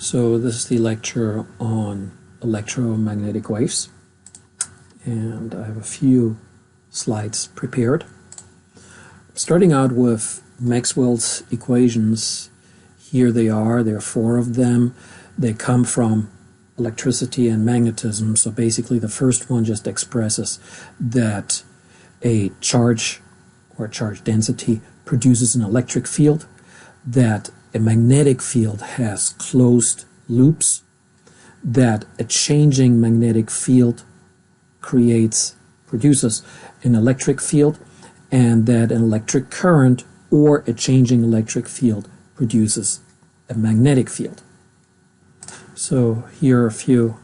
So this is the lecture on electromagnetic waves, and I have a few slides prepared. Starting out with Maxwell's equations. Here they are. There are four of them. They come from electricity and magnetism. So basically the first one just expresses that a charge or charge density produces an electric field, that a magnetic field has closed loops, that a changing magnetic field produces an electric field, and that an electric current or a changing electric field produces a magnetic field. So here are a few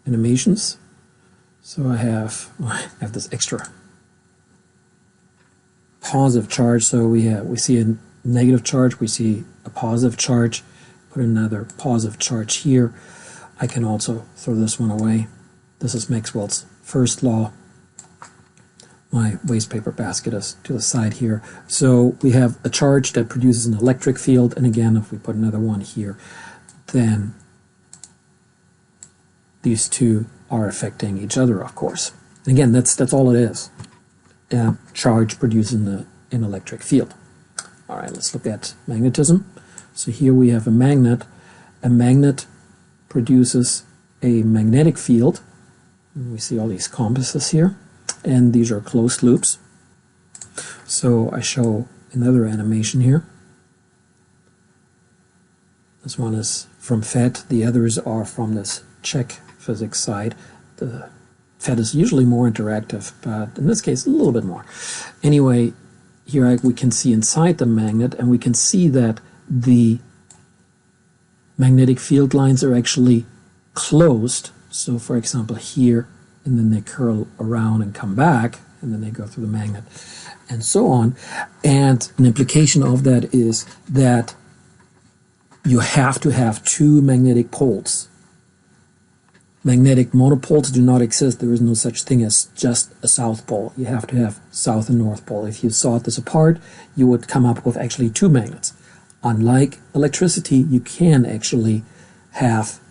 animations. So I have this extra positive charge. So we see a negative charge, we see a positive charge, put another positive charge here. I can also throw this one away. This is Maxwell's first law. My waste paper basket is to the side here. So we have a charge that produces an electric field, and again, if we put another one here, then these two are affecting each other, of course. And again, that's all it is. A charge producing an electric field. All right, let's look at magnetism. So here we have a magnet. A magnet produces a magnetic field. We see all these compasses here, and these are closed loops. So I show another animation here. This one is from FET. The others are from this Czech physics side. The FET is usually more interactive, but in this case a little bit more. Anyway, here we can see inside the magnet, and we can see that the magnetic field lines are actually closed. So for example here, and then they curl around and come back, and then they go through the magnet, and so on. And an implication of that is that you have to have two magnetic poles. Magnetic monopoles do not exist. There is no such thing as just a south pole. You have to have south and north pole. If you sawed this apart, you would come up with actually two magnets. Unlike electricity, you can actually have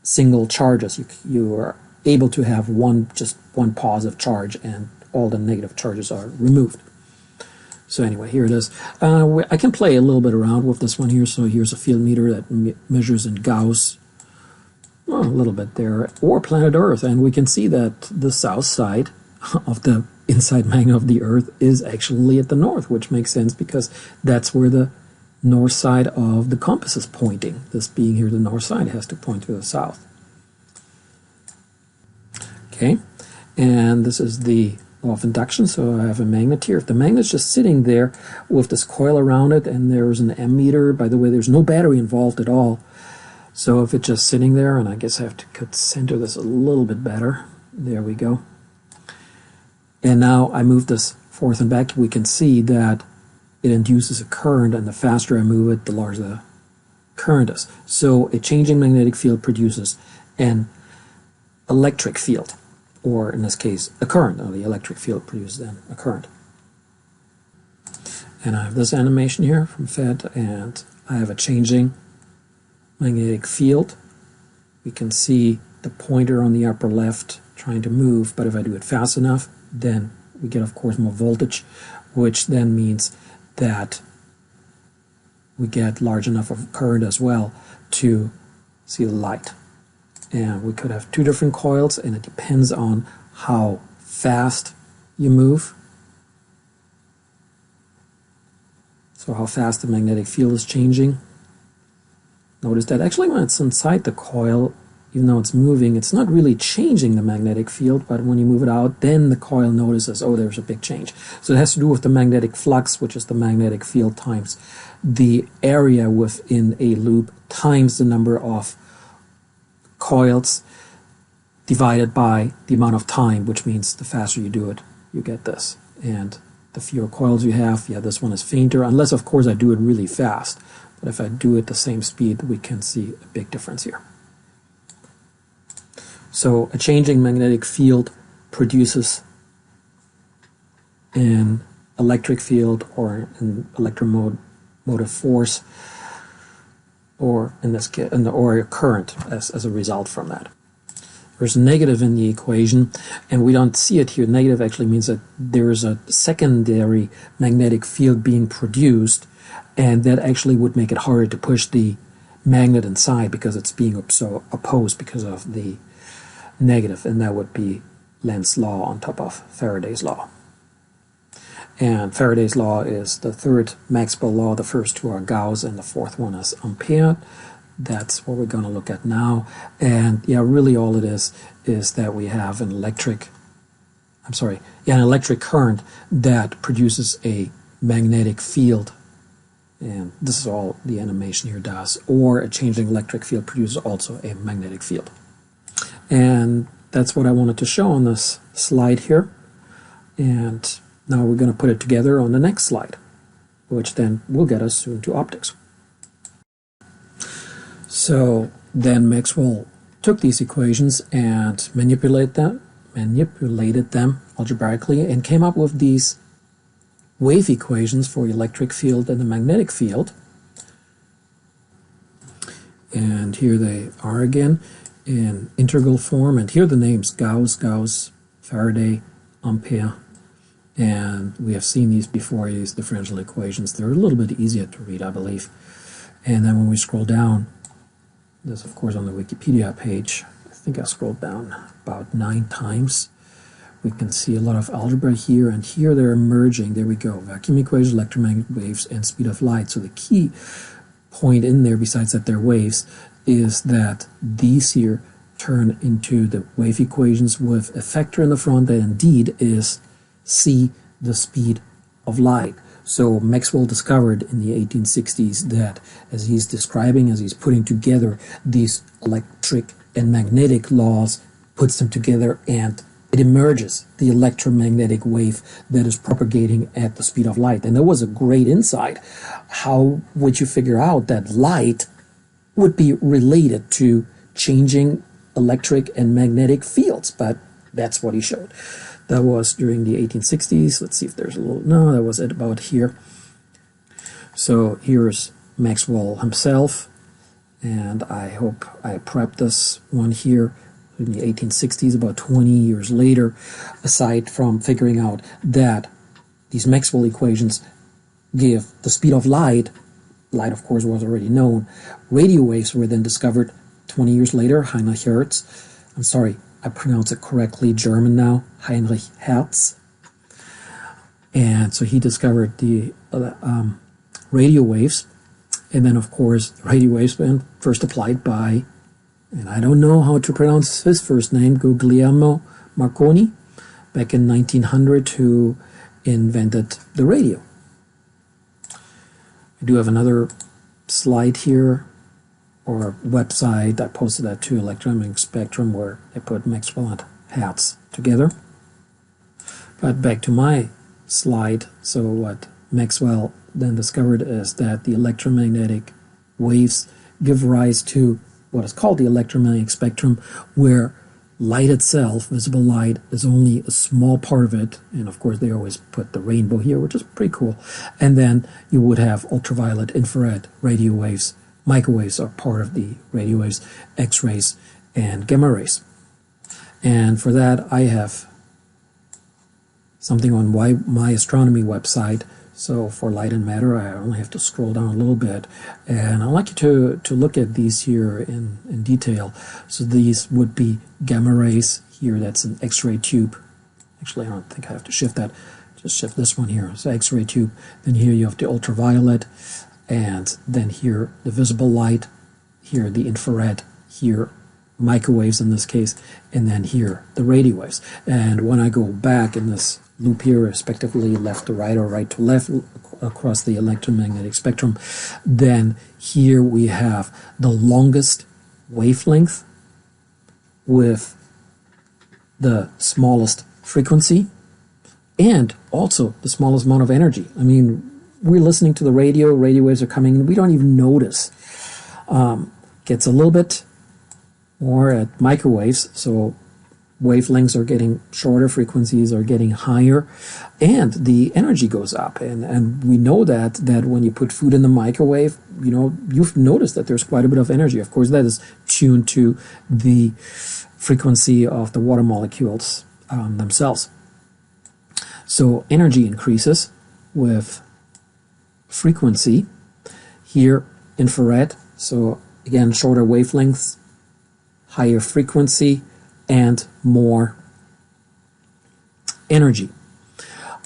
single charges. You are able to have just one positive charge, and all the negative charges are removed. So anyway, here it is. I can play a little bit around with this one here. So here's a field meter that measures in Gauss. Well, a little bit there, or planet Earth, and we can see that the south side of the inside magnet of the Earth is actually at the north, which makes sense because that's where the north side of the compass is pointing. This being here the north side has to point to the south. Okay, and this is the law of induction. So I have a magnet here. If the magnet's just sitting there with this coil around it, and there's an ammeter, by the way, there's no battery involved at all. So if it's just sitting there, and I guess I have to center this a little bit better. There we go. And now I move this forth and back. We can see that it induces a current, and the faster I move it, the larger the current is. So a changing magnetic field produces an electric field, or in this case, a current. Now the electric field produces then a current. And I have this animation here from FET, and I have a changing magnetic field. We can see the pointer on the upper left trying to move, but if I do it fast enough, then we get, of course, more voltage, which then means that we get large enough of current as well to see the light. And we could have two different coils, and it depends on how fast you move. So how fast the magnetic field is changing. Notice that actually when it's inside the coil, even though it's moving, it's not really changing the magnetic field, but when you move it out, then the coil notices, oh, there's a big change. So it has to do with the magnetic flux, which is the magnetic field times the area within a loop times the number of coils divided by the amount of time, which means the faster you do it, you get this. And the fewer coils you have, yeah, this one is fainter, unless, of course, I do it really fast. But if I do it the same speed, we can see a big difference here. So a changing magnetic field produces an electric field or an electromotive force or in this case, or a current as a result from that. There's a negative in the equation, and we don't see it here. Negative actually means that there is a secondary magnetic field being produced, and that actually would make it harder to push the magnet inside because it's being so opposed because of the negative, and that would be Lenz's law on top of Faraday's law. And Faraday's law is the third Maxwell law. The first two are Gauss, and the fourth one is Ampere. That's what we're going to look at now. And yeah, really all it is that we have an electric current that produces a magnetic field. And this is all the animation here does. Or a changing electric field produces also a magnetic field. And that's what I wanted to show on this slide here. And now we're going to put it together on the next slide, which then will get us soon to optics. So then Maxwell took these equations and manipulated them algebraically and came up with these wave equations for the electric field and the magnetic field. And here they are again in integral form, and here are the names: Gauss, Faraday, Ampere. And we have seen these before, these differential equations. They're a little bit easier to read, I believe. And then when we scroll down, this of course on the Wikipedia page, I think I scrolled down about 9 times. We can see a lot of algebra here, and here they're merging. There we go. Vacuum equations, electromagnetic waves, and speed of light. So the key point in there, besides that they're waves, is that these here turn into the wave equations with a factor in the front that indeed is c, the speed of light. So Maxwell discovered in the 1860s that as he's describing, as he's putting together these electric and magnetic laws, puts them together, and it emerges the electromagnetic wave that is propagating at the speed of light. And there was a great insight. How would you figure out that light would be related to changing electric and magnetic fields? But that's what he showed. That was during the 1860s. Let's see if there's a little... No, that was at about here. So here's Maxwell himself, and I hope I prepped this one here in the 1860s, about 20 years later, aside from figuring out that these Maxwell equations give the speed of light. Light, of course, was already known. Radio waves were then discovered 20 years later. Heinrich Hertz. I'm sorry, I pronounce it correctly, German now, Heinrich Hertz. And so he discovered the radio waves. And then, of course, radio waves were first applied by, and I don't know how to pronounce his first name, Guglielmo Marconi, back in 1900, who invented the radio. I do have another slide here, or website. I posted that to Electromagnetic Spectrum, where I put Maxwell and Hertz together. But back to my slide. So what Maxwell then discovered is that the electromagnetic waves give rise to what is called the electromagnetic spectrum, where light itself, visible light, is only a small part of it. And of course they always put the rainbow here, which is pretty cool. And then you would have ultraviolet, infrared, radio waves. Microwaves are part of the radio waves, X-rays, and gamma rays. And for that I have something on my astronomy website. So for light and matter, I only have to scroll down a little bit, and I'd like you to look at these here in detail. So these would be gamma rays. Here, that's an X-ray tube. Actually, I don't think I have to shift that. Just shift this one here. So X-ray tube. Then here you have the ultraviolet, and then here the visible light. Here the infrared. Here microwaves in this case, and then here the radio waves. And when I go back in this loop here, respectively left to right or right to left across the electromagnetic spectrum, then here we have the longest wavelength with the smallest frequency and also the smallest amount of energy. I mean, we're listening to the radio waves are coming, and we don't even notice. Gets a little bit more at microwaves, so wavelengths are getting shorter, frequencies are getting higher, and the energy goes up. And we know that when you put food in the microwave, you know, you've noticed that there's quite a bit of energy. Of course, that is tuned to the frequency of the water molecules themselves. So energy increases with frequency. Here, infrared, so again, shorter wavelengths, higher frequency, and more energy.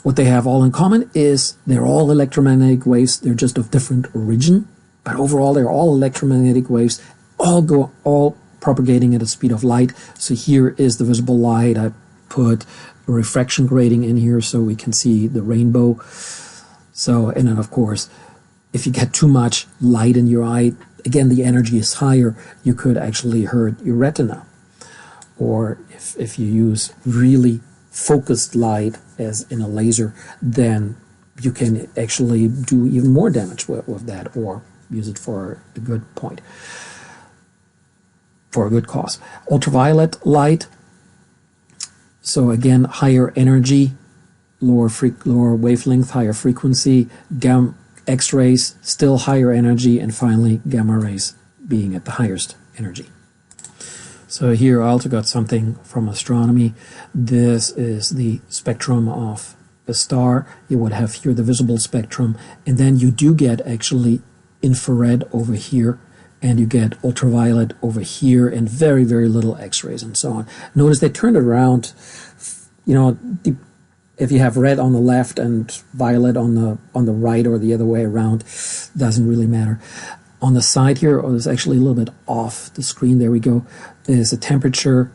What they have all in common is they're all electromagnetic waves. They're just of different origin, but overall they're all electromagnetic waves, all propagating at the speed of light. So here is the visible light. I put a refraction grating in here so we can see the rainbow. So, and then of course, if you get too much light in your eye, again, the energy is higher, you could actually hurt your retina. Or if you use really focused light, as in a laser, then you can actually do even more damage with that, or use it for a good point, for a good cause. Ultraviolet light, so again, higher energy, lower wavelength, higher frequency. X-rays, still higher energy, and finally gamma rays being at the highest energy. So here I also got something from astronomy. This is the spectrum of a star. You would have here the visible spectrum, and then you do get actually infrared over here, and you get ultraviolet over here, and very, very little X-rays and so on. Notice they turned it around, you know, if you have red on the left and violet on the right, or the other way around, doesn't really matter. On the side here, oh, it's actually a little bit off the screen. There we go. There's a temperature.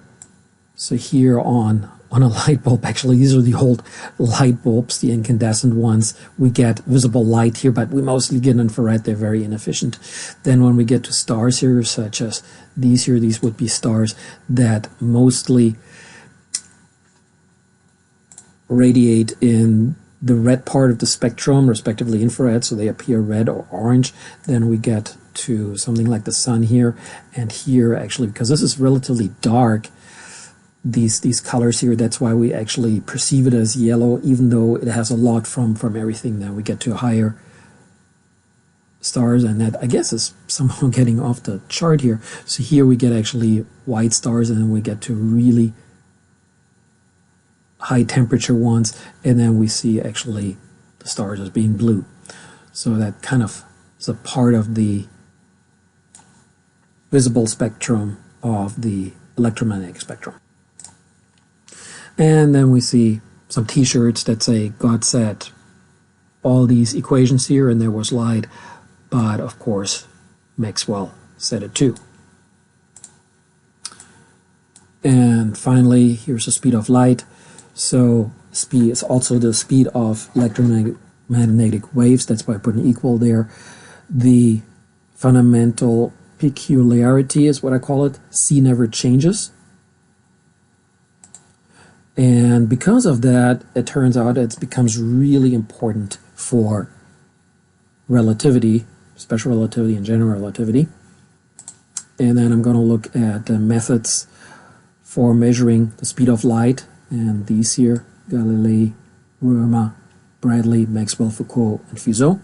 So here on a light bulb, actually these are the old light bulbs, the incandescent ones. We get visible light here, but we mostly get infrared. They're very inefficient. Then when we get to stars here, such as these here, these would be stars that mostly radiate in the red part of the spectrum, respectively infrared, so they appear red or orange. Then we get to something like the sun here, and here actually, because this is relatively dark, these colors here, that's why we actually perceive it as yellow, even though it has a lot from everything. Then we get to higher stars, and that I guess is somehow getting off the chart here. So here we get actually white stars, and then we get to really high temperature ones, and then we see actually the stars as being blue. So that kind of is a part of the visible spectrum of the electromagnetic spectrum. And then we see some t-shirts that say God said all these equations here and there was light, but of course Maxwell said it too. And finally, here's the speed of light. So speed is also the speed of electromagnetic waves. That's why I put an equal there. The fundamental peculiarity is what I call it. C never changes. And because of that, it turns out it becomes really important for relativity, special relativity and general relativity. And then I'm going to look at the methods for measuring the speed of light. And these here, Galilei, Römer, Bradley, Maxwell, Foucault, and Fizeau.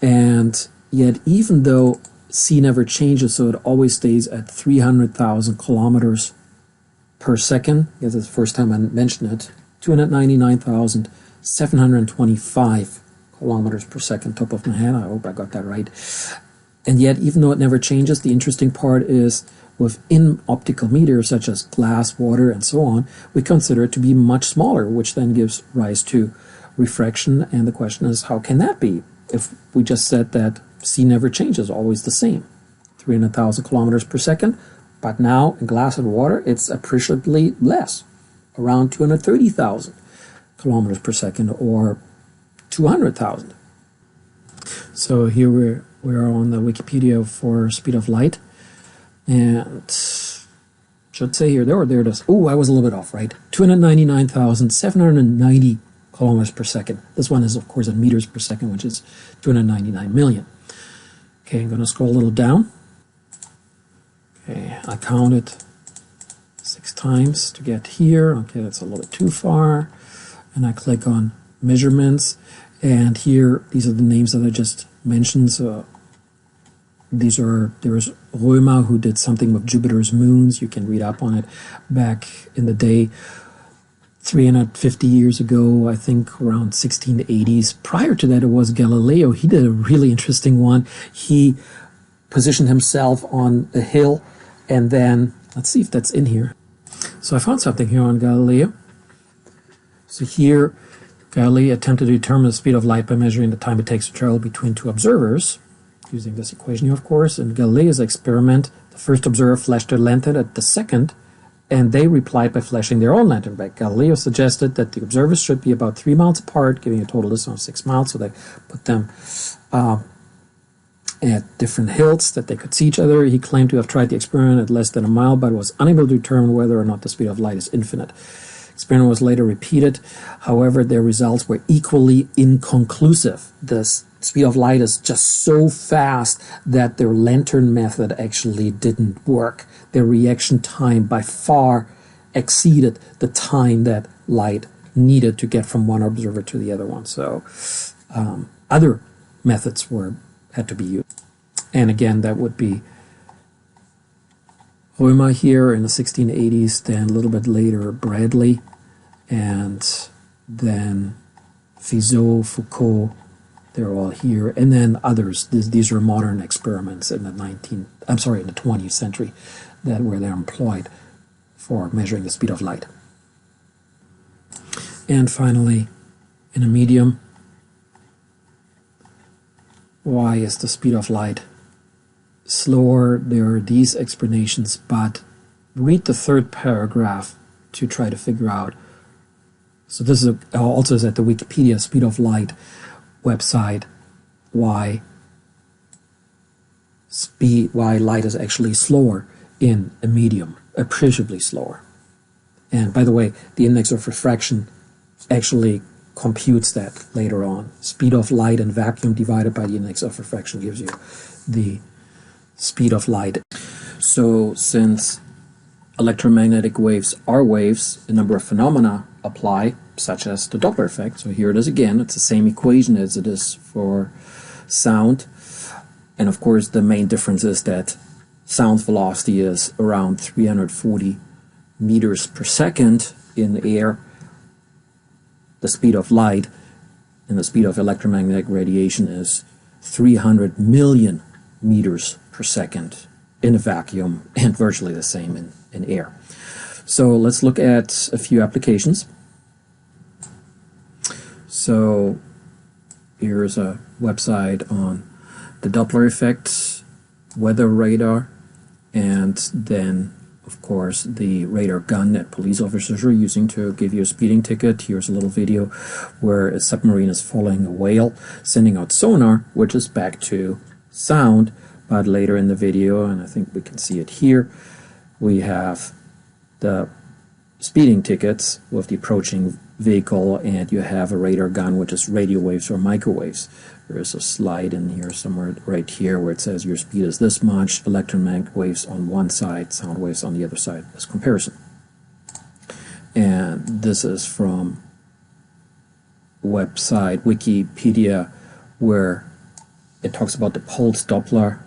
And yet, even though C never changes, so it always stays at 300,000 kilometers per second, because it's the first time I mentioned it, 299,725 kilometers per second, top of my head. I hope I got that right. And yet, even though it never changes, the interesting part is within optical meters, such as glass, water, and so on, we consider it to be much smaller, which then gives rise to refraction. And the question is, how can that be? If we just said that C never changes, always the same, 300,000 kilometers per second, but now in glass and water, it's appreciably less, around 230,000 kilometers per second, or 200,000. So here we're on the Wikipedia for speed of light. And should say here, there it is. Oh, I was a little bit off, right? 299,790 kilometers per second. This one is, of course, in meters per second, which is 299 million. Okay, I'm going to scroll a little down. Okay, I counted 16. times to get here. Okay, that's a little bit too far. And I click on measurements, and here these are the names that I just mentioned. So there was Römer, who did something with Jupiter's moons. You can read up on it back in the day, 350 years ago, I think around 1680s. Prior to that, it was Galileo. He did a really interesting one. He positioned himself on a hill, and then, let's see if that's in here. So I found something here on Galileo. So here, Galileo attempted to determine the speed of light by measuring the time it takes to travel between two observers, using this equation here, of course. In Galileo's experiment, the first observer flashed their lantern at the second, and they replied by flashing their own lantern back. Galileo suggested that the observers should be about 3 miles apart, giving a total distance of 6 miles, so they put them at different hills that they could see each other. He claimed to have tried the experiment at less than a mile, but was unable to determine whether or not the speed of light is infinite. Experiment was later repeated. However, their results were equally inconclusive. The speed of light is just so fast that their lantern method actually didn't work. Their reaction time by far exceeded the time that light needed to get from one observer to the other one. So other methods had to be used. And again, that would be Römer here in the 1680s, then a little bit later Bradley, and then Fizeau, Foucault, they're all here, and then others. These are modern experiments in the 20th century where they're employed for measuring the speed of light. And finally, in a medium, why is the speed of light slower? There are these explanations, but read the third paragraph to try to figure out. So this is also is at the Wikipedia speed of light website, why light is actually slower in a medium, appreciably slower. And by the way, the index of refraction actually computes that later on. Speed of light in vacuum divided by the index of refraction gives you the speed of light. So since electromagnetic waves are waves, a number of phenomena apply, such as the Doppler effect. So here it is again. It's the same equation as it is for sound. And of course, the main difference is that sound velocity is around 340 meters per second in the air. The speed of light and the speed of electromagnetic radiation is 300 million meters per second in a vacuum, and virtually the same in air. So let's look at a few applications. So here's a website on the Doppler effect, weather radar, and then of course the radar gun that police officers are using to give you a speeding ticket. Here's a little video where a submarine is following a whale, sending out sonar, which is back to sound. But later in the video, and I think we can see it here, we have the speeding tickets with the approaching vehicle, and you have a radar gun, which is radio waves or microwaves. There is a slide in here somewhere right here where it says your speed is this much, electromagnetic waves on one side, sound waves on the other side, as comparison. And this is from website Wikipedia, where it talks about the pulse Doppler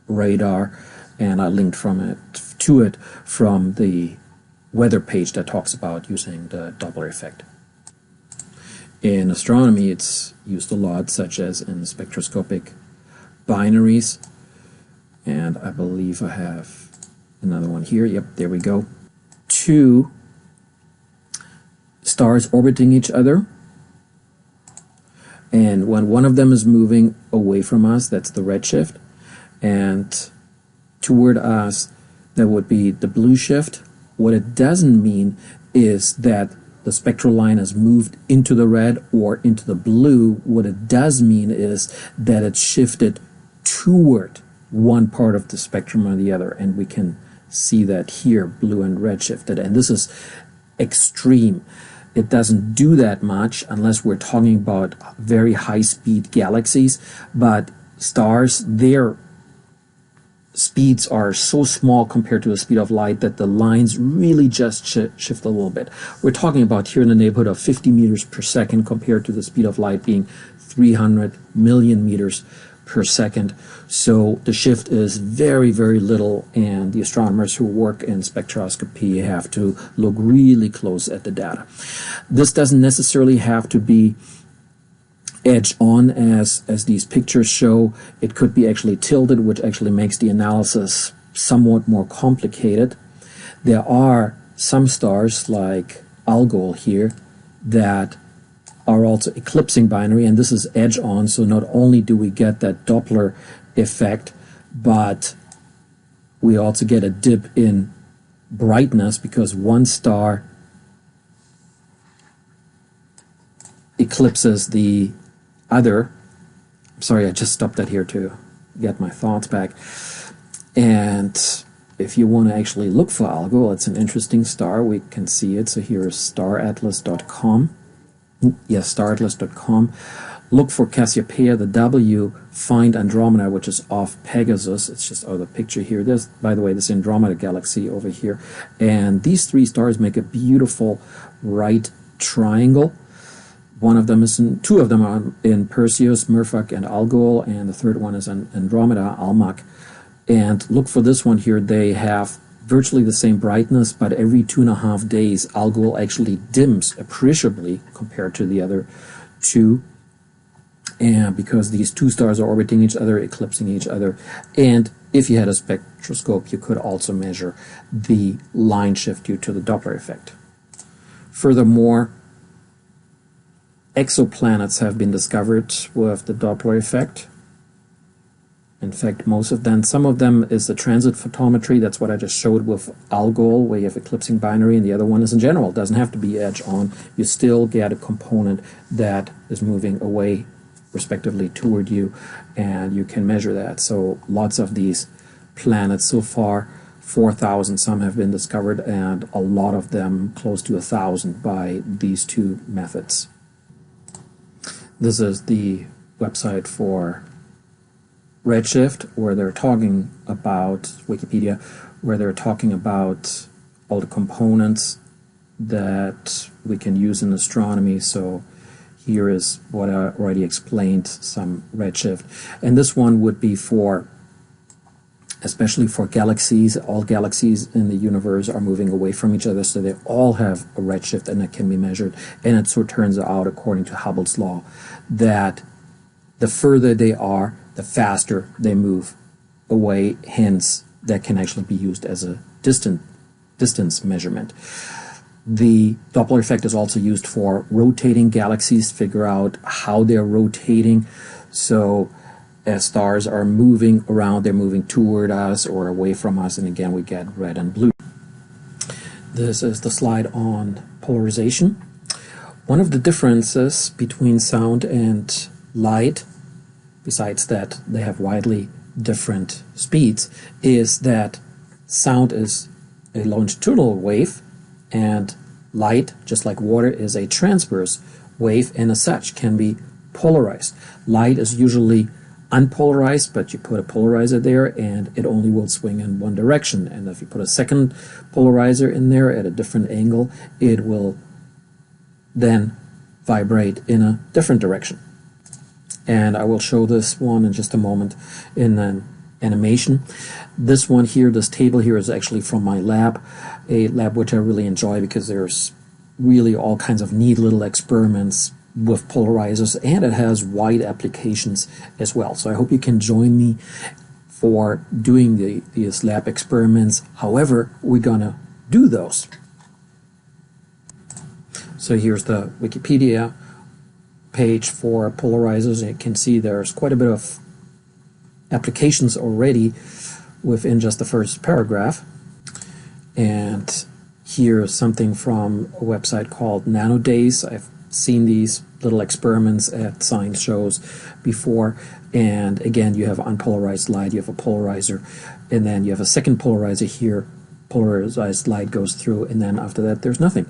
radar, and I linked to it from the weather page that talks about using the Doppler effect. In astronomy, it's used a lot, such as in spectroscopic binaries, and I believe I have another one here. Yep, there we go. Two stars orbiting each other, and when one of them is moving away from us, that's the redshift, and toward us, that would be the blue shift. What it doesn't mean is that the spectral line has moved into the red or into the blue. What it does mean is that it's shifted toward one part of the spectrum or the other, and we can see that here, blue and red shifted, and this is extreme. It doesn't do that much unless we're talking about very high-speed galaxies, but stars, their speeds are so small compared to the speed of light that the lines really just shift a little bit. We're talking about here in the neighborhood of 50 meters per second compared to the speed of light being 300 million meters per second. So the shift is very, very little, and the astronomers who work in spectroscopy have to look really close at the data. This doesn't necessarily have to be edge on as these pictures show. It could be actually tilted, which actually makes the analysis somewhat more complicated. There are some stars like Algol here that are also eclipsing binary, and this is edge on, so not only do we get that Doppler effect, but we also get a dip in brightness because one star eclipses the other. Sorry, I just stopped that here to get my thoughts back. And if you want to actually look for Algol, it's an interesting star. We can see it. So here is staratlas.com. Yes, staratlas.com. Look for Cassiopeia, the W, find Andromeda, which is off Pegasus. It's just the picture here. There's, by the way, this Andromeda galaxy over here. And these three stars make a beautiful right triangle. One of them is two of them are in Perseus, Merfolk, and Algol, and the third one is in Andromeda, Almach. And look for this one here. They have virtually the same brightness, but every 2.5 days, Algol actually dims appreciably compared to the other two. And because these two stars are orbiting each other, eclipsing each other, and if you had a spectroscope, you could also measure the line shift due to the Doppler effect. Furthermore, exoplanets have been discovered with the Doppler effect. In fact, most of them, some of them is the transit photometry. That's what I just showed with Algol, where you have eclipsing binary, and the other one is in general. It doesn't have to be edge on. You still get a component that is moving away, respectively, toward you, and you can measure that. So lots of these planets so far, 4,000 some have been discovered, and a lot of them, close to 1,000, by these two methods. This is the website for Redshift, where they're talking about Wikipedia, where they're talking about all the components that we can use in astronomy. So here is what I already explained, some Redshift. And this one would be for, especially for galaxies. All galaxies in the universe are moving away from each other, so they all have a redshift, and it can be measured. And it so turns out, according to Hubble's law, that the further they are, the faster they move away. Hence, that can actually be used as a distance measurement. The Doppler effect is also used for rotating galaxies, figure out how they're rotating. So as stars are moving around, they're moving toward us or away from us, and again we get red and blue. This is the slide on polarization. One of the differences between sound and light, besides that they have widely different speeds, is that sound is a longitudinal wave, and light, just like water, is a transverse wave, and as such can be polarized. Light is usually unpolarized, but you put a polarizer there and it only will swing in one direction. And if you put a second polarizer in there at a different angle, it will then vibrate in a different direction. And I will show this one in just a moment in an animation. This one here, this table here, is actually from my lab, a lab which I really enjoy because there's really all kinds of neat little experiments with polarizers, and it has wide applications as well. So I hope you can join me for doing these lab experiments, however we're gonna do those. So here's the Wikipedia page for polarizers. You can see there's quite a bit of applications already within just the first paragraph. And here's something from a website called Nanodays. I've seen these little experiments at science shows before, and again you have unpolarized light, you have a polarizer, and then you have a second polarizer here, polarized light goes through, and then after that there's nothing.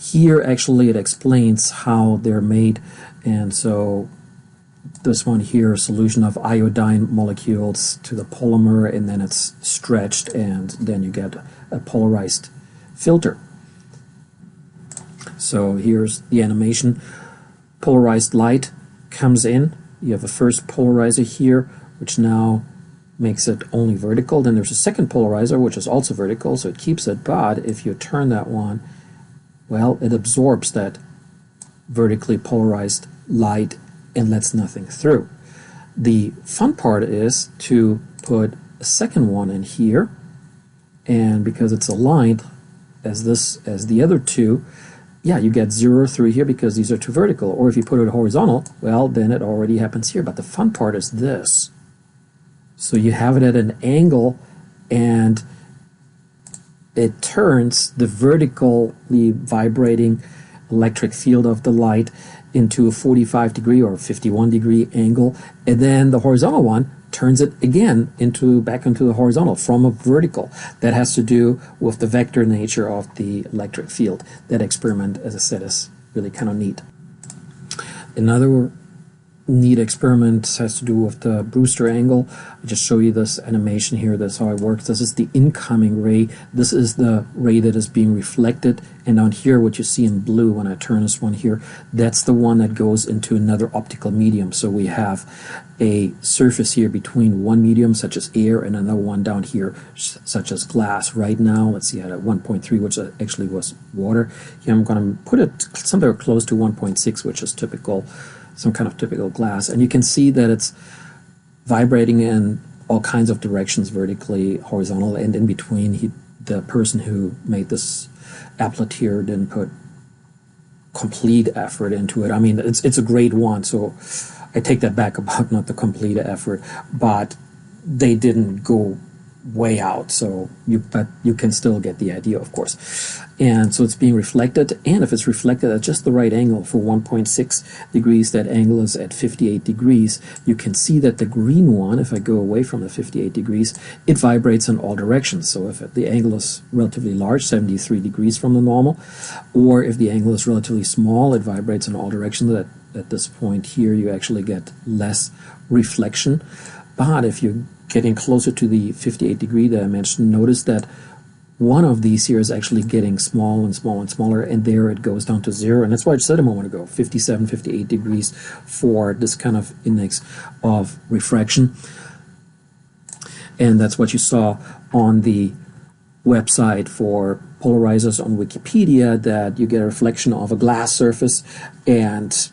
Here actually it explains how they're made, and so this one here, a solution of iodine molecules to the polymer, and then it's stretched, and then you get a polarized filter. So here's the animation. Polarized light comes in. You have a first polarizer here, which now makes it only vertical. Then there's a second polarizer, which is also vertical, so it keeps it. But if you turn that one, well, it absorbs that vertically polarized light and lets nothing through. The fun part is to put a second one in here, and because it's aligned as the other two, yeah, you get 0 through here because these are two vertical. Or if you put it horizontal, well, then it already happens here. But the fun part is this. So you have it at an angle, and it turns the vertically vibrating electric field of the light into a 45 degree or 51 degree angle, and then the horizontal one turns it again back into the horizontal from a vertical. That has to do with the vector nature of the electric field. That experiment, as I said, is really kind of neat. Another neat experiment has to do with the Brewster angle. I'll just show you this animation here. That's how it works. This is the incoming ray. This is the ray that is being reflected. And down here, what you see in blue when I turn this one here, that's the one that goes into another optical medium. So we have a surface here between one medium, such as air, and another one down here, such as glass. Right now, let's see, at 1.3, which actually was water. Here I'm going to put it somewhere close to 1.6, which is typical, some kind of typical glass. And you can see that it's vibrating in all kinds of directions, vertically, horizontal, and in between. The person who made this applet here didn't put complete effort into it. I mean, it's a grade 1, so I take that back about not the complete effort, but they didn't go way out, but you can still get the idea, of course. And so it's being reflected, and if it's reflected at just the right angle for 1.6 degrees, that angle is at 58 degrees. You can see that the green one, if I go away from the 58 degrees, it vibrates in all directions. So if the angle is relatively large, 73 degrees from the normal, or if the angle is relatively small, it vibrates in all directions. At this point here, you actually get less reflection. But if you're getting closer to the 58 degree that I mentioned, notice that one of these here is actually getting small and smaller and smaller, and there it goes down to 0. And that's why I said a moment ago, 57, 58 degrees for this kind of index of refraction. And that's what you saw on the website for polarizers on Wikipedia, that you get a reflection of a glass surface, and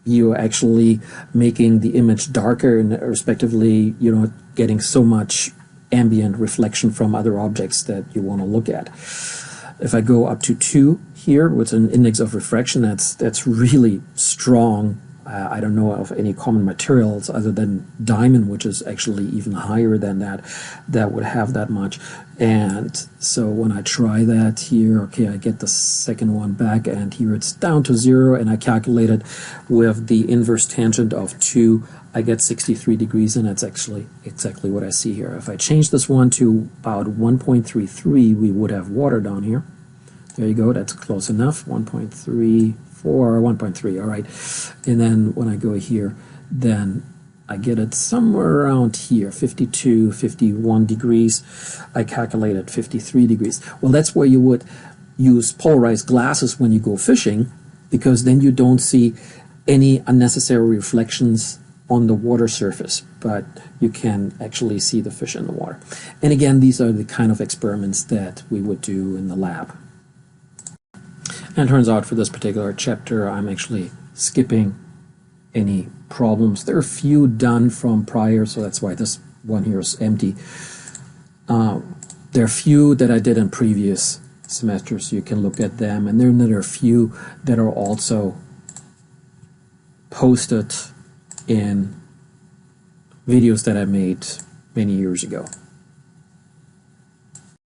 you're actually making the image darker, and respectively, you're not getting so much ambient reflection from other objects that you want to look at. If I go up to 2 here with an index of refraction, that's really strong. I don't know of any common materials other than diamond, which is actually even higher than that would have that much. And so when I try that here, okay, I get the second one back, and here it's down to 0, and I calculated with the inverse tangent of 2, I get 63 degrees, and that's actually exactly what I see here. If I change this one to about 1.33, we would have water down here. There you go, that's close enough, 1.34, 1.3, all right. And then when I go here, then I get it somewhere around here, 52, 51 degrees. I calculated 53 degrees. Well, that's where you would use polarized glasses when you go fishing, because then you don't see any unnecessary reflections on the water surface, but you can actually see the fish in the water. And again, these are the kind of experiments that we would do in the lab. And it turns out for this particular chapter, I'm actually skipping any problems. There are a few done from prior, so that's why this one here is empty. There are a few that I did in previous semesters, so you can look at them. And then there are a few that are also posted in videos that I made many years ago.